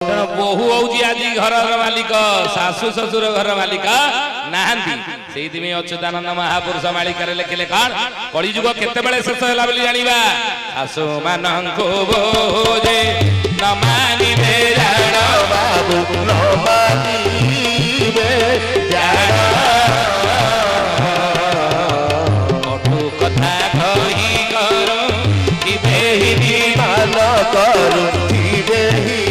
तेणु बहु हूँ आज घर मालिक शाशु शशुर घर मालिक नाहांती से अच्युतानंद महापुरुष मालिकार लिखिले कौन कलिजुग केतेबेले शेष होला बोली जानिबा शाशु मानंको बोझे न मानिबे जाण बाबू न मानिबे जाण कटु कथा कही करू कि देहि मान करू कि देहि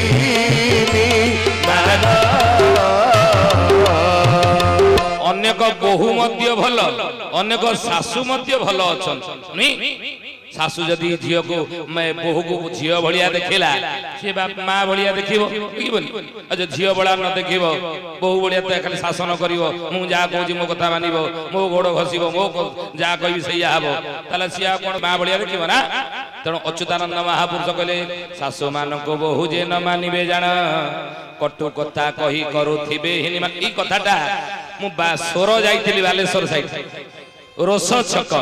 अनेक बहु मध्य भल अनेक शाशु मध्य भल अच्छा शाशु जदि झील को बहु को झील भाया देखला सी माँ भाया देख झील भाया न देख बहु भाया तो खाली शासन कर जहाँ कह मो कथा मान मो गोड़ घसब मो जहाँ कह सी हम ताले सी कौन माँ भाया देख ना तेणु अच्युतानंद महापुरुष कहले शाशु मान को बहु जे न मानिबे जान कटु कथा कही करुथिबे ई कथाटा मु स्वर जाइथिली बालेश्वर साइड रोष छक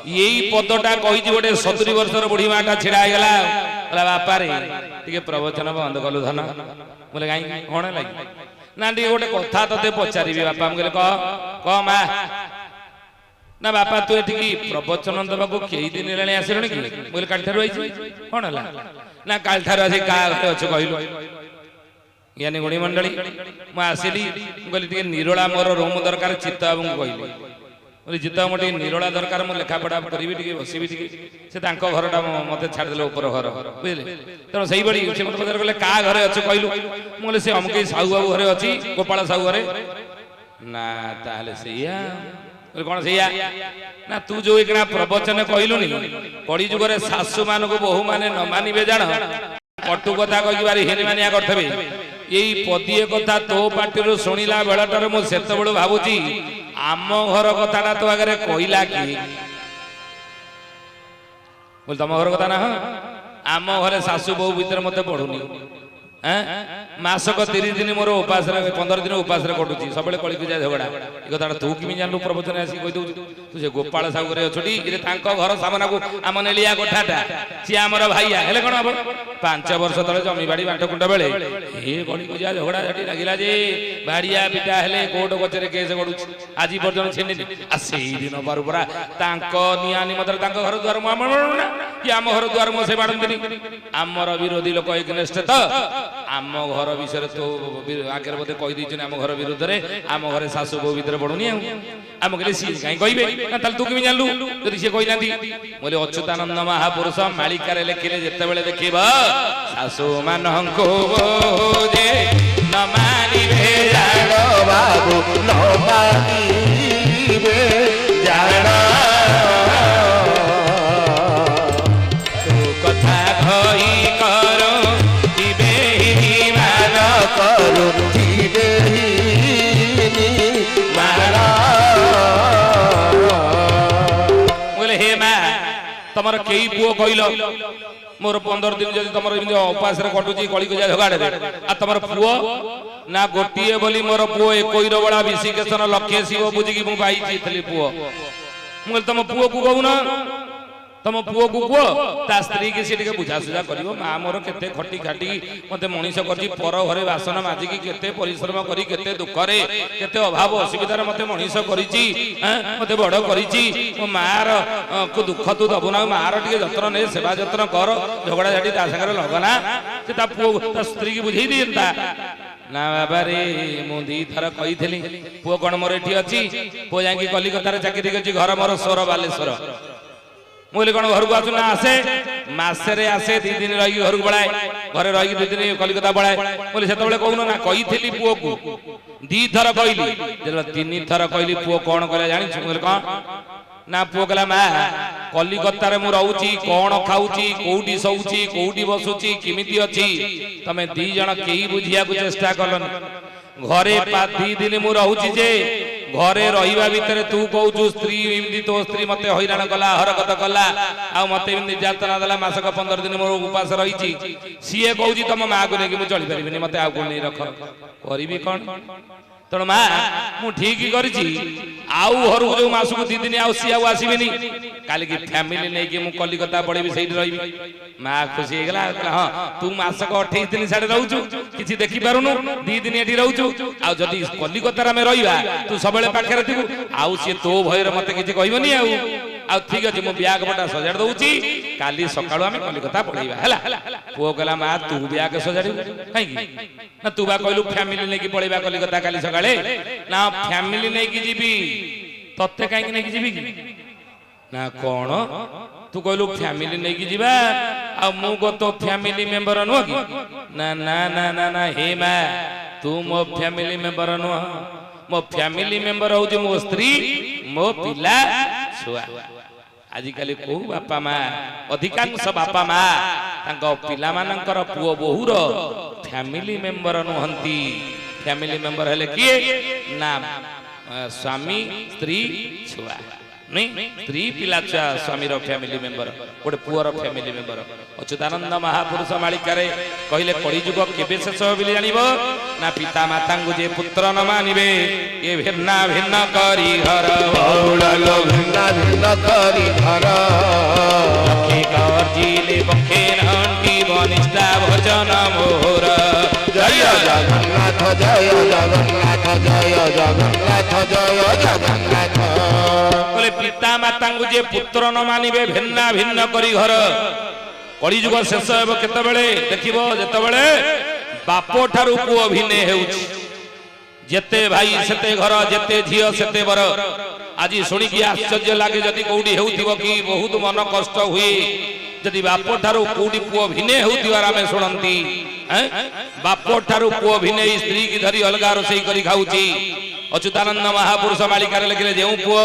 यही पदटा कही गोटे 70 वर्षर बुढ़ी माटा छिड़ा गला बापा रे टे प्रवचन बंद कलु धन बोले कहीं कौन लगे ना टे गोटे कथा ते पचारि बापा मुझे कह माँ ना बापा तू ये प्रवचन दबा कई दिन है आसलु कि बोले काल कौन है ना काल आसी क्या अच्छे कहलु ज्ञानी गुणी मंडली मुझे कहली निरोला मोर रूम दरकार चित्त बाबू कहली चित्त मोटे निरोला दरकार मुझे लेखापढ़ा करी बसबी से घरटा मत छाड़दे ऊपर घर बुझे तेणु से मत पचारे क्या घरे अच्छे कहलु मुझे से अमुक साहू बाबू घरे अच्छी गोपाल साहू घरे ना ताले कौन से ना तू जो एक प्रवचन कहलुनि कड़ी जुगे शाशु मान को बहु माने न मानिबे जान कटु कथा कही हिरी मानिया करथे यही पदीय कथा तो पार्टी शुणिला बेलटार मुझे भावुची आम घर कथाटा तो आगे कहला कि बोल तुम घर कथा ना आम घरे शाशु बहु भीतर मत पढ़ुनी मासक 30 दिन मोर उपास 15 दिन उपास कटुची सब कली जाए झगड़ा ये कथा तू कि जानू प्रवचन आसिक कही दू तू से गोपाल साहू अछुटी घर सामना को आम नेलिया कोठाटा सी आमर भाईया हेले कौन हम 5 वर्ष तले जमी बाड़ी बांट कुंड बेले ये कली जाए झगड़ा झटी लगिला जे भाड़िया पिटा हेले कोर्ट कचेरी केस गड़ू आज पर्यटन छेनी से दिन पर पूरा निया निमत घर द्वार ना कि आम घर द्वार मो से बाड़ती आमर विरोधी लोक एग्नेस्ट तो आम घर विषय तो आगे बोधे कहीदे आम घर विरुद्ध में आम घर शाशु बहु भीतर पड़ुनी आम कहले सी कहीं कहे तू कि जानलु जदि सी कहना बोले अच्युतानंद महापुरुष मालिकार लिखिले जितेबाला देख शाशु मानंको बोझे न मानिबे जाण बाबू न मानिबे जाण तू कथा कही करो बोले हे माँ तुम कई पुओ कहल मोर 15 दिन जब तुम उपास कटुची कली जाए झगड़े आ तुम पुओ ना गोटे बोली मोर पुओ 21 बड़ा विशिकेशन लक्ष्य शिव बुझी मुझे पुओ मुझे तुम पुओ को कहूना तुम पुओ को कह ता स्त्री की सी बुझासुझा कर माँ मोर केते खटी खाटी मत मनीष कर पर घरे बासन माजिकी केते परिश्रम करी केते दुखरे केते अभाव असुविधार मत मनीष करिछि मत बड़ करिछि मो मार को दुख तू दबु ना मार टिके जत्न ने सेवा जत्न कर झगड़ा झाटी ता संगे लगना से ता पुओ ता स्त्री की बुझेई दियंता ना बाबा रे मु 2 थर कही पुओ कौन मोर एठी अछि पुओ जाकी कलिकता रे चाकरी करछि घर मोर सोर बालेश्वर मुझे कौन घर को आसुना आसे मसेरे आसे 2 दिन रही घर को बढ़ाए घरे रही 2 दिन कलिकता बढ़ाए बोले से कहून ना कही पुओ को 2 थर कहली 3 थर कहली पुओ कौन कहला जानी मुझे कौन ना पुओ कहला माँ कलिकता रे मु रहूची कौन खाऊची कोठी शोची कोठी बसुची किमिति अछि तमे 2 जण केही बुझिया को चेष्टा करलन घरे 2 दिन मु रहूची जे घरे रहिबा भितर तू कहू स्त्री एमती तो स्त्री मत हैरान कला हरकत कला आ मत निर्यातना देला मासक 15 दिन मोर उपास रही सी कहूँ तुम माँ को लेकिन मुझे चली पारि मत आ नहीं रख करी कौन तेणु माँ मु ठीक करी आउ घर जो मासक 2 दिन सी आसबेनि काली फैमिली नहीं कि कलिकता पड़ेबी से रही माँ खुशी होगा हाँ तू मासक 28 दिन साढ़े रोचु कि देखी पारुनु 2 दिन ये रोचु आदि कलिकतार आम रहा तू सब पाखे थी आउ सी तो भयर मत किसी कहबनी आ ठीक अच्छे मु ब्याग पटा सजाड़ दूची काली सकाळु आमे कलिकता पळेबा हला पुओ कहला मा तू ब्याग सजाड़ी कहीं ना तू बा कहलु फैमिली नै कि पळेबा कलिकता काली सकाळे ना फैमिली नै कि जीबी तत्ते काहे नै कि जीबी ना कोन तू कहलु फैमिली नै कि जीबा आ मु को तो फैमिली मेंबर नो कि ना ना ना ना ना हे मा तू मो फैमिली मेंबर नो मो फैमिली मेंबर हो जे मो स्त्री मो पिला छुआ आजिकल को बापा माँ अधिकांश बापा माँ पिला मानकर पुओ बोहूर फैमिली मेंबर नुहंती फैमिली मेंबर हेले किए ना स्वामी स्त्री छुआ नहीं स्त्री पिला छुआ स्वामी रो फैमिली मेंबर गोटे पुअर फैमिली मेंबर अच्युतानंद महापुरुष मालिकारे कहले कली जुग केबे शेष हो बोली जानिबो ना पिता माता को जे पुत्र न मानिबे ये भिन्न भिन्न करी घर बौड़लो भिन्न भिन्न करी घर लक्ष्मी कर्जिले पखे नंटी बनिष्ठा भजन मोर जय जगन्नाथ जय जगन्नाथ जय जगन्नाथ जय जगन्नाथ बोले पिता माता को जे पुत्र न मानिबे भिन्न भिन्न करी घर कली जुग शेष हेबो केतेबेले देखिबो जेतेबेले बापो ठारू पुओ भिने हेउछि जेते भाई सेते घर जेते झियो सेते बर आज शुणी की आश्चर्य लगे जदि कौटी हेउथिबो कि बहुत मन कष्ट हुए जदि बापो ठारू कौटी पुओ भिने हेउथिबार आमे सुनंती बापो ठारू पुओ भिने स्त्री की धरी अलगा रोसई करी खाउची अच्युतानंद महापुरुष मालिकार लिखिले जेउ पुओ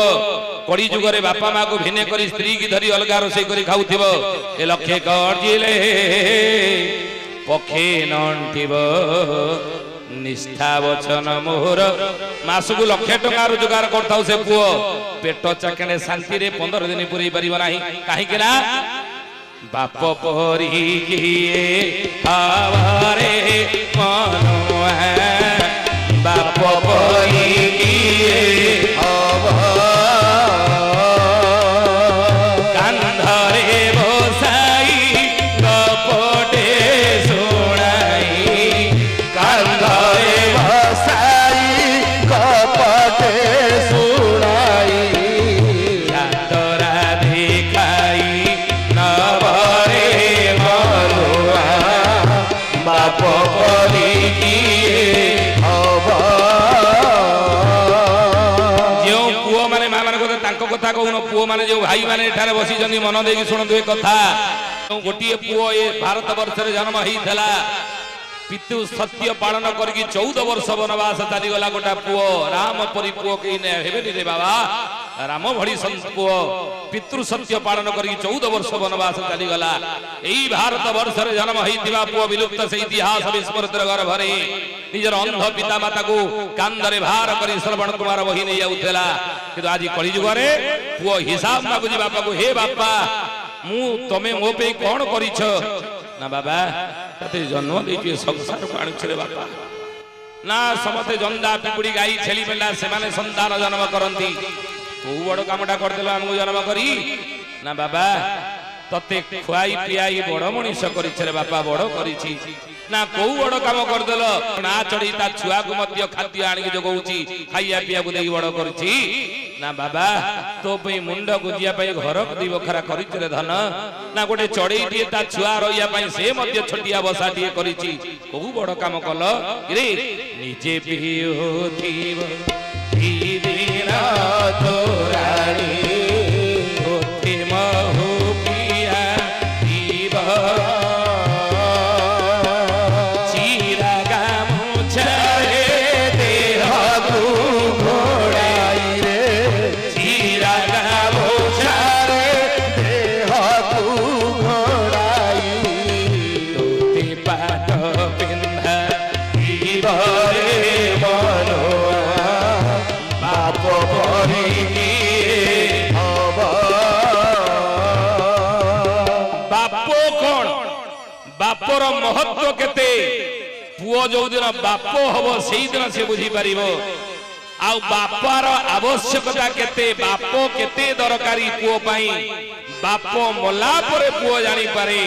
कड़ी जुगरे बापा माँ को भिने करी स्त्री की धरी अलगा रोसई करी खाउथिबो ए लक्ष्य कर्जिले पखे नंटिबो निष्ठा वचन मोहर मासक 1 लाख टका रोजगार करता से पुओ पेट चाकणे शांति रे 15 दिन पुरई परिबो नाही काहे कि ना बाप परी किए हवारे मनो है बाप परी किए कांधरे बसाई गपटे सुनाई कांधरे बसाई कपटे सुनाई यातरा देखाई नवरे मनुआ बाप परी किए जो पुओ माने मां माने कथा कहून पुओ माने जो भाई माने एठारे बसी जनी मन देकी सुनतु ए कथा गोटिए पुओ ए भारत वर्ष रे जन्म हेइथला पितु सत्य पालन करके 14 वर्ष वनवास चली गला गोटा पुओ राम परि पुओ के ने हेबे रे बाबा राम भड़ी पुओ पितृ सत्य पालन करके 14 वर्ष वनवास चली गला एई भारत वर्ष रे जन्म हेइथिबा पुओ विलुप्त से इतिहास विस्मृत घर भरे निजर अंध पिता माता को कांदरे भार करी श्रवण कुमार वही नहीं आउथला किंतु आज कली जुग रे पुओ हिसाब मागुजी बापा को हे बापा मु तमे मो पे कोन करिछ ना बाबा तते जन्म देइके संसार को आनिछ रे बापा ना समते जंदा पिपुड़ी गाई छेली मेंढा से माने संतान जन्म करंती तू बड़ कामटा कर देलो हमको जन्म करी ना बाबा तते खुआई पियाई बड़ मनीष करिछ रे बापा बड़ करिछि ना को बड़ काम कर देलो ना चढ़ी ता छुआ को मध्य खाद्य आनि जोगौची खाइया पिया को देई बड़ करिछि ना बाबा तो पे मुंड गुजिया पे घर दी बखरा करिछ रे धन ना गोटे चढ़ई दिए ता छुआ रहिया पे से मध्य छोटिया बसा दिए करिछि को बड़ काम कल रे निजे भी होथिबो ई दिन तोरानी होथि महु पिया दीब महत्व केते पुओ जो दिन बाप हब से दिन से बुझी पारिब आउ बापार आवश्यकता केते बाप केते दरकारी पुओ पाई बाप मला परे पुओ जानी पारे